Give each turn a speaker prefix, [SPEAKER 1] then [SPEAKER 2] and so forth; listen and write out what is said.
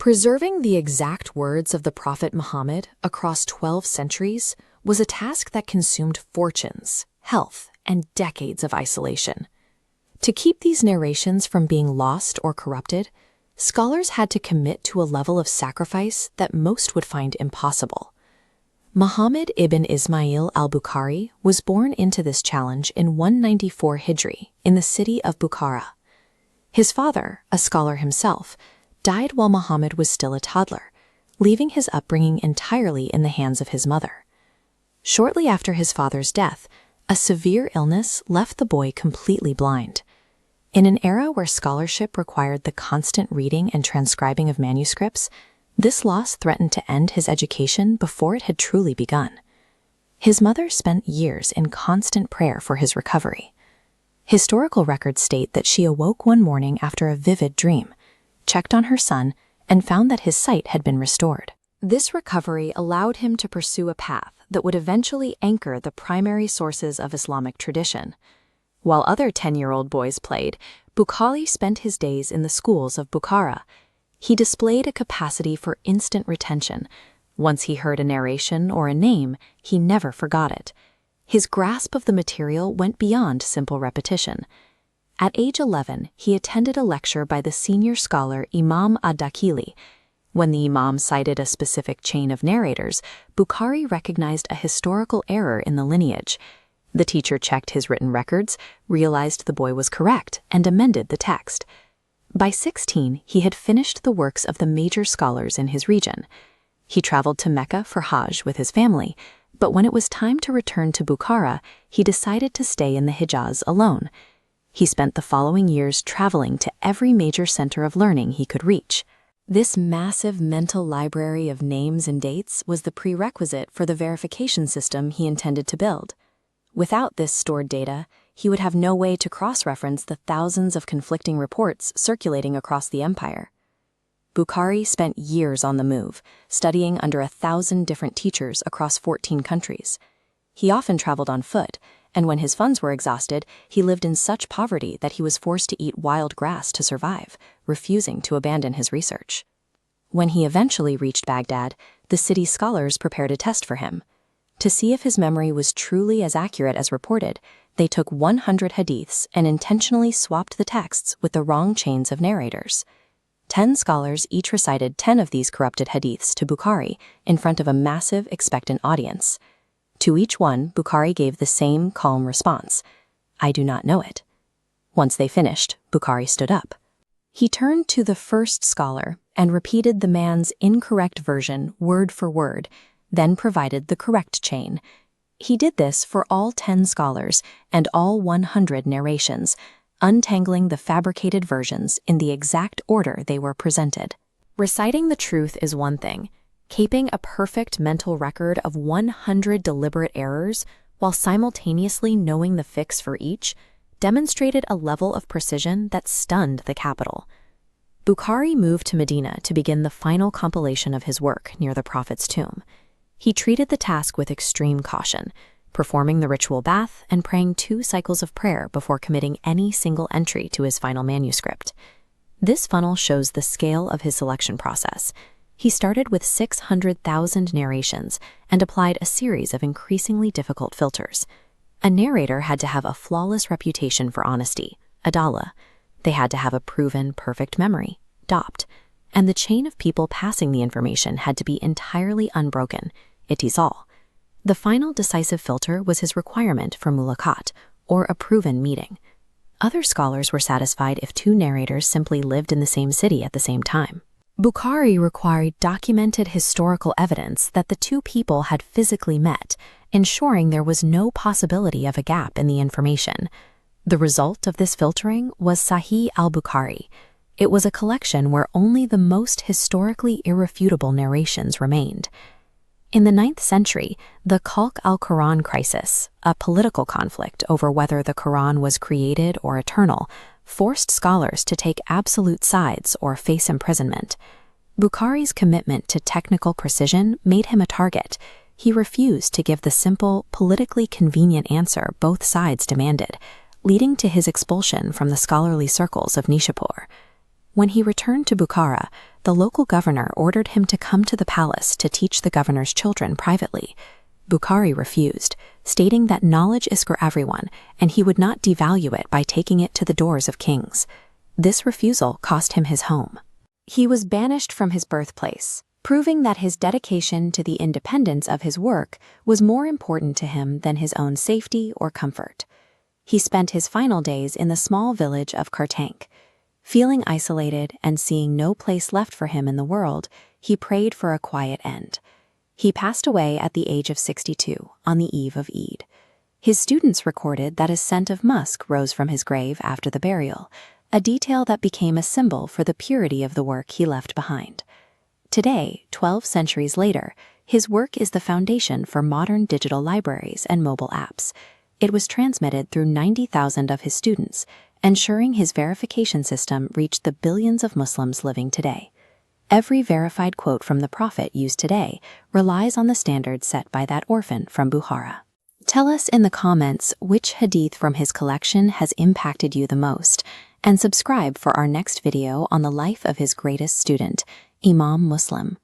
[SPEAKER 1] Preserving the exact words of the Prophet Muhammad across 12 centuries was a task that consumed fortunes, health, and decades of isolation. To keep these narrations from being lost or corrupted, scholars had to commit to a level of sacrifice that most would find impossible. Muhammad ibn Ismail al-Bukhari was born into this challenge in 194 Hijri in the city of Bukhara. His father, a scholar himself, died while Muhammad was still a toddler, leaving his upbringing entirely in the hands of his mother. Shortly after his father's death, a severe illness left the boy completely blind. In an era where scholarship required the constant reading and transcribing of manuscripts, this loss threatened to end his education before it had truly begun. His mother spent years in constant prayer for his recovery. Historical records state that she awoke one morning after a vivid dream, checked on her son, and found that his sight had been restored. This recovery allowed him to pursue a path that would eventually anchor the primary sources of Islamic tradition. While other 10-year-old boys played, Bukhari spent his days in the schools of Bukhara. He displayed a capacity for instant retention. Once he heard a narration or a name, he never forgot it. His grasp of the material went beyond simple repetition. At age 11, he attended a lecture by the senior scholar Imam ad-Dakhili. When the Imam cited a specific chain of narrators, Bukhari recognized a historical error in the lineage. The teacher checked his written records, realized the boy was correct, and amended the text. By 16, he had finished the works of the major scholars in his region. He traveled to Mecca for Hajj with his family, but when it was time to return to Bukhara, he decided to stay in the Hijaz alone. He spent the following years traveling to every major center of learning he could reach. This massive mental library of names and dates was the prerequisite for the verification system he intended to build. Without this stored data, he would have no way to cross-reference the thousands of conflicting reports circulating across the empire. Bukhari spent years on the move, studying under 1,000 different teachers across 14 countries. He often traveled on foot, and when his funds were exhausted, he lived in such poverty that he was forced to eat wild grass to survive, refusing to abandon his research. When he eventually reached Baghdad, the city's scholars prepared a test for him. To see if his memory was truly as accurate as reported, they took 100 hadiths and intentionally swapped the texts with the wrong chains of narrators. 10 scholars each recited 10 of these corrupted hadiths to Bukhari in front of a massive, expectant audience. To each one, Bukhari gave the same calm response: "I do not know it." Once they finished, Bukhari stood up. He turned to the first scholar and repeated the man's incorrect version word for word, then provided the correct chain. He did this for all 10 scholars and all 100 narrations, untangling the fabricated versions in the exact order they were presented. Reciting the truth is one thing. Keeping a perfect mental record of 100 deliberate errors while simultaneously knowing the fix for each demonstrated a level of precision that stunned the capital. Bukhari moved to Medina to begin the final compilation of his work near the Prophet's tomb. He treated the task with extreme caution, performing the ritual bath and praying 2 cycles of prayer before committing any single entry to his final manuscript. This funnel shows the scale of his selection process. He started with 600,000 narrations and applied a series of increasingly difficult filters. A narrator had to have a flawless reputation for honesty, adala. They had to have a proven perfect memory, dapt. And the chain of people passing the information had to be entirely unbroken, itisal. The final decisive filter was his requirement for mulaqat, or a proven meeting. Other scholars were satisfied if 2 narrators simply lived in the same city at the same time. Bukhari required documented historical evidence that the 2 people had physically met, ensuring there was no possibility of a gap in the information. The result of this filtering was Sahih al-Bukhari. It was a collection where only the most historically irrefutable narrations remained. In the 9th century, the Khalq al-Quran crisis, a political conflict over whether the Quran was created or eternal, forced scholars to take absolute sides or face imprisonment. Bukhari's commitment to technical precision made him a target. He refused to give the simple, politically convenient answer both sides demanded, leading to his expulsion from the scholarly circles of Nishapur. When he returned to Bukhara, the local governor ordered him to come to the palace to teach the governor's children privately. Bukhari refused, stating that knowledge is for everyone and he would not devalue it by taking it to the doors of kings. This refusal cost him his home. He was banished from his birthplace, proving that his dedication to the independence of his work was more important to him than his own safety or comfort. He spent his final days in the small village of Khartang. Feeling isolated and seeing no place left for him in the world, he prayed for a quiet end. He passed away at the age of 62 on the eve of Eid. His students recorded that a scent of musk rose from his grave after the burial, a detail that became a symbol for the purity of the work he left behind. Today, 12 centuries later, his work is the foundation for modern digital libraries and mobile apps. It was transmitted through 90,000 of his students, ensuring his verification system reached the billions of Muslims living today. Every verified quote from the Prophet used today relies on the standards set by that orphan from Bukhara. Tell us in the comments which hadith from his collection has impacted you the most, and subscribe for our next video on the life of his greatest student, Imam Muslim.